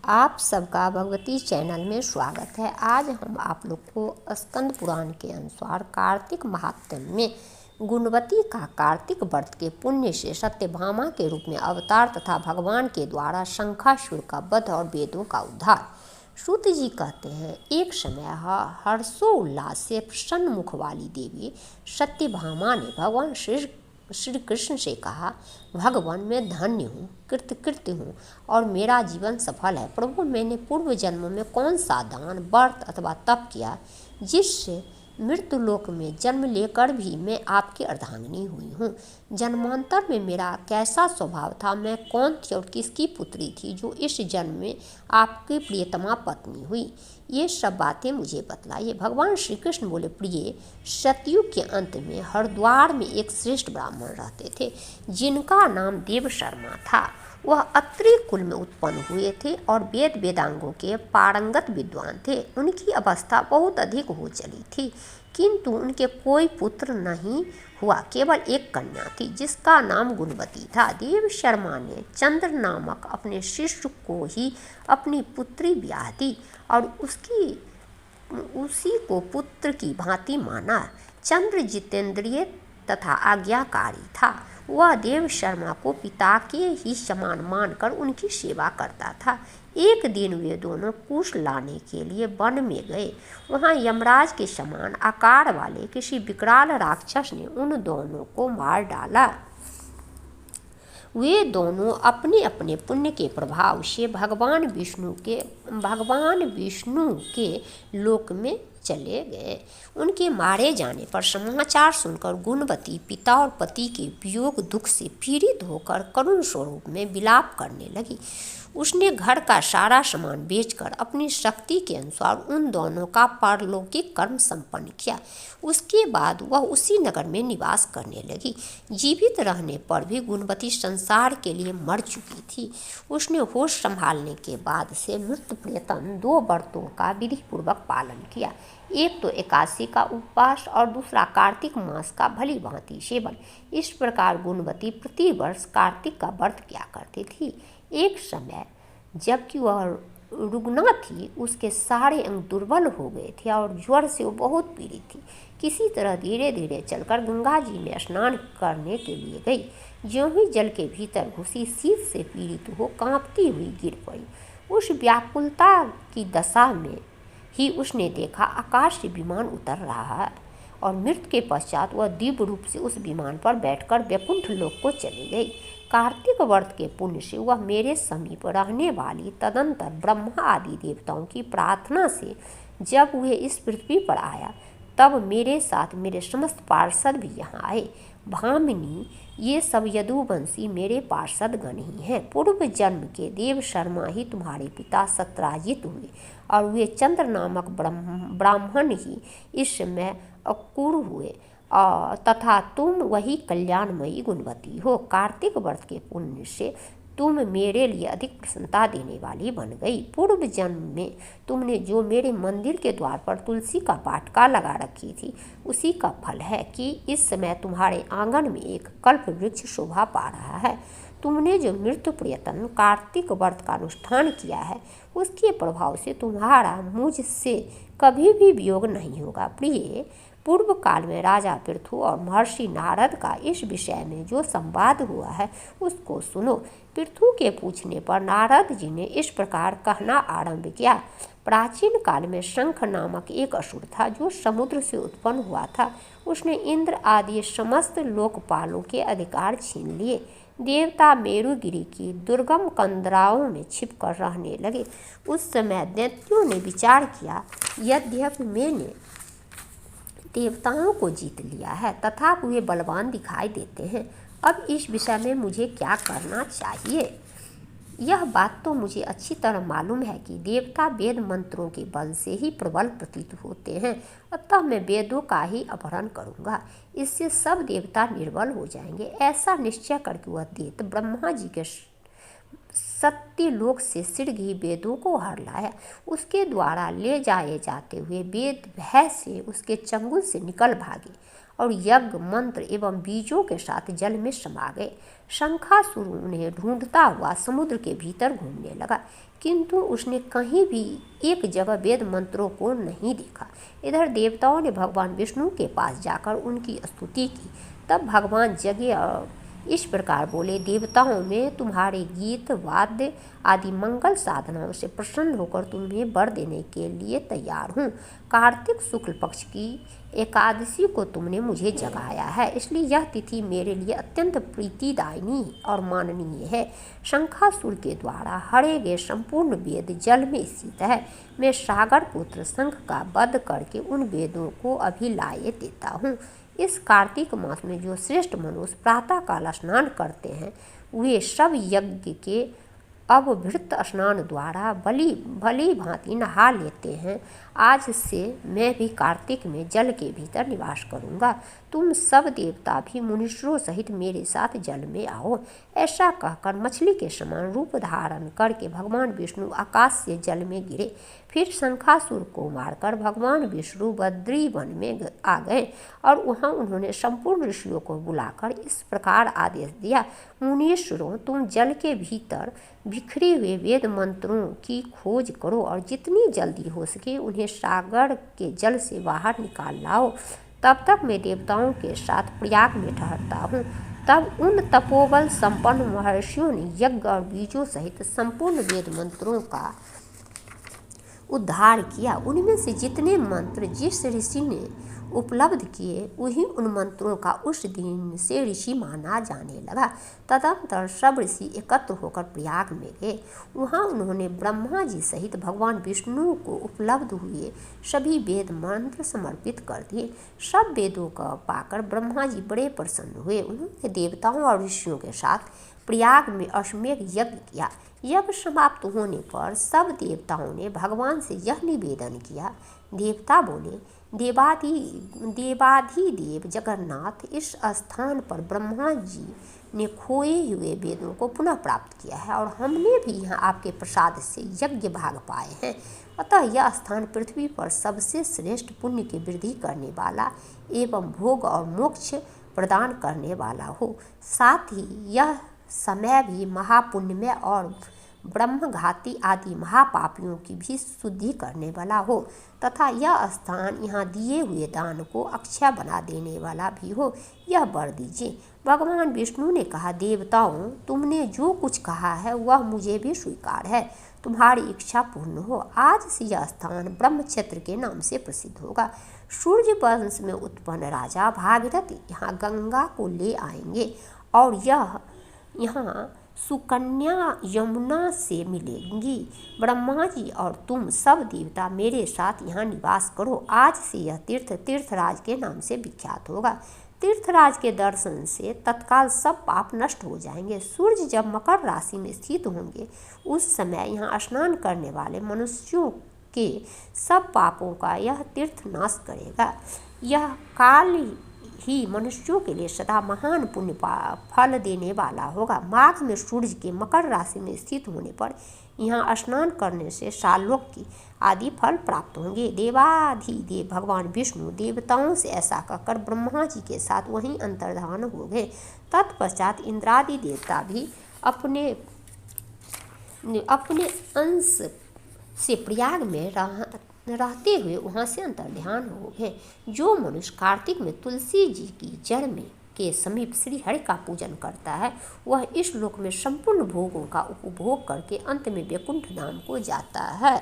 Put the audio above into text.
आप सबका भगवती चैनल में स्वागत है। आज हम आप लोग को स्कंद पुराण के अनुसार कार्तिक महात्म्य में गुणवती का कार्तिक व्रत के पुण्य से सत्यभामा के रूप में अवतार तथा भगवान के द्वारा शंखासुर का वध और वेदों का उद्धार। सूत जी कहते हैं, एक समय हर्षोल्लास से प्रसन्न मुख वाली देवी सत्यभामा ने भगवान श्री कृष्ण से कहा, भगवान मैं धन्य हूँ, कृतकृत्य हूँ और मेरा जीवन सफल है। प्रभु, मैंने पूर्व जन्म में कौन सा दान, व्रत अथवा तप किया जिससे मृत्यु लोक में जन्म लेकर भी मैं आपकी अर्धांगिनी हुई हूँ। जन्मांतर में मेरा कैसा स्वभाव था, मैं कौन थी और किसकी पुत्री थी जो इस जन्म में आपकी प्रियतमा पत्नी हुई, ये सब बातें मुझे बतलाइए। भगवान श्री कृष्ण बोले, प्रिय, सतयुग के अंत में हरिद्वार में एक श्रेष्ठ ब्राह्मण रहते थे जिनका नाम देव शर्मा था। वह अत्रि कुल में उत्पन्न हुए थे और वेद वेदांगों के पारंगत विद्वान थे। उनकी अवस्था बहुत अधिक हो चली थी, किंतु उनके कोई पुत्र नहीं हुआ, केवल एक कन्या थी जिसका नाम गुणवती था। देव शर्मा ने चंद्र नामक अपने शिष्य को ही अपनी पुत्री ब्याह दी और उसी को पुत्र की भांति माना। चंद्र जितेंद्रिय तथा आज्ञाकारी था। वह देव शर्मा को पिता के ही समान मानकर उनकी सेवा करता था। एक दिन वे दोनों कुश लाने के लिए वन में गए। वहाँ यमराज के समान आकार वाले किसी विकराल राक्षस ने उन दोनों को मार डाला। वे दोनों अपने अपने पुण्य के प्रभाव से भगवान विष्णु के लोक में चले गए। उनके मारे जाने पर समाचार सुनकर गुणवती पिता और पति के वियोग दुख से पीड़ित होकर करुण स्वरूप में विलाप करने लगी। उसने घर का सारा सामान बेचकर अपनी शक्ति के अनुसार उन दोनों का पारलौकिक कर्म संपन्न किया। उसके बाद वह उसी नगर में निवास करने लगी। जीवित रहने पर भी गुणवती संसार के लिए मर चुकी थी। उसने होश संभालने के बाद से मृत्यु प्रियतम 2 व्रतों का विधि पूर्वक पालन किया। एक तो एकादशी का उपवास और दूसरा कार्तिक मास का भली भांति सेवन। इस प्रकार गुणवती प्रति वर्ष कार्तिक का व्रत किया करती थी। एक समय जबकि वह रुग्ना थी, उसके सारे अंग दुर्बल हो गए थे और ज्वर से वो बहुत पीड़ित थी। किसी तरह धीरे धीरे चलकर गंगा जी में स्नान करने के लिए गई। ज्यों ही जल के भीतर घुसी, शीत से पीड़ित हो कांपती हुई गिर पड़ी। उस व्याकुलता की दशा में ही उसने देखा आकाश से विमान उतर रहा है और मृत्यु के पश्चात वह दिव्य रूप से उस विमान पर बैठकर वैकुंठ लोक को चली गई। कार्तिक व्रत के पुण्य से वह मेरे समीप रहने वाली तदंतर ब्रह्मा आदि देवताओं की प्रार्थना से जब वह इस पृथ्वी पर आया, तब मेरे साथ मेरे समस्त पार्षद भी यहाँ आए। भामिनी, ये सब यदुवंशी मेरे पार्षद गण ही हैं। पूर्व जन्म के देव शर्मा ही तुम्हारे पिता सत्राजित हुए और वे चंद्र नामक ब्राह्मण ही इस समय अकुर हुए तथा तुम वही कल्याणमयी गुणवती हो। कार्तिक व्रत के पुण्य से तुम मेरे लिए अधिक प्रसन्नता देने वाली बन गई। पूर्व जन्म में तुमने जो मेरे मंदिर के द्वार पर तुलसी का पाटका लगा रखी थी, उसी का फल है कि इस समय तुम्हारे आंगन में एक कल्प वृक्ष शोभा पा रहा है। तुमने जो मृत्यु प्रियतम कार्तिक व्रत का अनुष्ठान किया है, उसके प्रभाव से तुम्हारा मुझसे कभी भी वियोग नहीं होगा। प्रिय, पूर्व काल में राजा पृथु और महर्षि नारद का इस विषय में जो संवाद हुआ है, उसको सुनो। पृथु के पूछने पर नारद जी ने इस प्रकार कहना आरंभ किया। प्राचीन काल में शंख नामक एक असुर था जो समुद्र से उत्पन्न हुआ था। उसने इंद्र आदि समस्त लोकपालों के अधिकार छीन लिए। देवता मेरुगिरी की दुर्गम कंदराओं में छिपकर रहने लगे। उस समय दैत्यों ने विचार किया, यद्यपि मैंने देवताओं को जीत लिया है तथापि वे बलवान दिखाई देते हैं। अब इस विषय में मुझे क्या करना चाहिए? यह बात तो मुझे अच्छी तरह मालूम है कि देवता वेद मंत्रों के बल से ही प्रबल प्रतीत होते हैं, अतः मैं वेदों का ही अपहरण करूंगा। इससे सब देवता निर्बल हो जाएंगे। ऐसा निश्चय करके वह दैत्य ब्रह्मा जी के सत्यलोक से शीघ्र ही वेदों को हर लाया। उसके द्वारा ले जाए जाते हुए वेद भय से उसके चंगुल से निकल भागे और यज्ञ मंत्र एवं बीजों के साथ जल में समा गए। शंखासुर उन्हें ढूंढता हुआ समुद्र के भीतर घूमने लगा, किंतु उसने कहीं भी एक जगह वेद मंत्रों को नहीं देखा। इधर देवताओं ने भगवान विष्णु के पास जाकर उनकी स्तुति की। तब भगवान जगे और इस प्रकार बोले, देवताओं में तुम्हारे गीत वाद्य आदि मंगल साधनाओं से प्रसन्न होकर तुम्हें वर देने के लिए तैयार हूँ। कार्तिक शुक्ल पक्ष की एकादशी को तुमने मुझे जगाया है, इसलिए यह तिथि मेरे लिए अत्यंत प्रीतिदायिनी और माननीय है। शंखासुर के द्वारा हरे गए संपूर्ण वेद जल में स्थित है। मैं सागर पुत्र शंख का वध करके उन वेदों को अभी लाए देता हूँ। इस कार्तिक मास में जो श्रेष्ठ मनुष्य प्रातः काल स्नान करते हैं, वे सब यज्ञ के अवभृत स्नान द्वारा भली भांति नहा लेते हैं। आज से मैं भी कार्तिक में जल के भीतर निवास करूंगा। तुम सब देवता भी मुनीश्वरों सहित मेरे साथ जल में आओ। ऐसा कहकर मछली के समान रूप धारण करके भगवान विष्णु आकाश से जल में गिरे। फिर शंखासुर को मारकर भगवान विष्णु बद्री वन में आ गए और वहाँ उन्होंने संपूर्ण ऋषियों को बुलाकर इस प्रकार आदेश दिया, मुनीश्वरों, तुम जल के भीतर बिखरे हुए वेद मंत्रों की खोज करो और जितनी जल्दी हो सके उन्हें सागर के जल से बाहर निकाल लाओ। तब तक मैं देवताओं के साथ प्रयाग में ठहरता हूँ। तब उन तपोबल संपन्न महर्षियों ने यज्ञ और बीजों सहित संपूर्ण वेद मंत्रों का उद्धार किया। उनमें से जितने मंत्र जिस ऋषि ने उपलब्ध किए, वही उन मंत्रों का उस दिन से ऋषि माना जाने लगा। तदंतर सब ऋषि एकत्र होकर प्रयाग में गए। वहाँ उन्होंने ब्रह्मा जी सहित भगवान विष्णु को उपलब्ध हुए सभी वेद मंत्र समर्पित कर दिए। सब वेदों का पाकर ब्रह्मा जी बड़े प्रसन्न हुए। उन्होंने देवताओं और ऋषियों के साथ प्रयाग में अश्वमेध यज्ञ किया। यज्ञ समाप्त होने पर सब देवताओं ने भगवान से यह निवेदन किया। देवता बोले, देवाधिदेव जगन्नाथ, इस स्थान पर ब्रह्मा जी ने खोए हुए वेदों को पुनः प्राप्त किया है और हमने भी यहाँ आपके प्रसाद से यज्ञ भाग पाए हैं। अतः यह स्थान पृथ्वी पर सबसे श्रेष्ठ पुण्य की वृद्धि करने वाला एवं भोग और मोक्ष प्रदान करने वाला हो। साथ ही यह समय भी महापुण्यमय और ब्रह्मघाती आदि महापापियों की भी शुद्धि करने वाला हो तथा यह स्थान यहाँ दिए हुए दान को अक्षय बना देने वाला भी हो, यह वर दीजिए। भगवान विष्णु ने कहा, देवताओं, तुमने जो कुछ कहा है वह मुझे भी स्वीकार है। तुम्हारी इच्छा पूर्ण हो। आज से यह स्थान ब्रह्मक्षेत्र के नाम से प्रसिद्ध होगा। सूर्य वंश में उत्पन्न राजा भागीरथ यहाँ गंगा को ले आएंगे और यहाँ सुकन्या यमुना से मिलेंगी। ब्रह्मा जी और तुम सब देवता मेरे साथ यहाँ निवास करो। आज से यह तीर्थ तीर्थराज के नाम से विख्यात होगा। तीर्थराज के दर्शन से तत्काल सब पाप नष्ट हो जाएंगे। सूर्य जब मकर राशि में स्थित होंगे, उस समय यहाँ स्नान करने वाले मनुष्यों के सब पापों का यह तीर्थ नाश करेगा। यह काल ही मनुष्यों के लिए सदा महान पुण्य फल देने वाला होगा। माघ में सूर्य के मकर राशि में स्थित होने पर यहाँ स्नान करने से सालोक्य आदि फल प्राप्त होंगे। देवाधिदेव भगवान विष्णु देवताओं से ऐसा कहकर ब्रह्मा जी के साथ वहीं अंतर्धान हो गए। तत्पश्चात इंद्रादि देवता भी अपने अंश से प्रयाग में रहते हुए वहाँ से अंतर्ध्यान हो गए। जो मनुष्य कार्तिक में तुलसी जी की जड़ में के समीप श्री हरि का पूजन करता है, वह इस लोक में संपूर्ण भोगों का उपभोग करके अंत में वैकुंठ धाम को जाता है।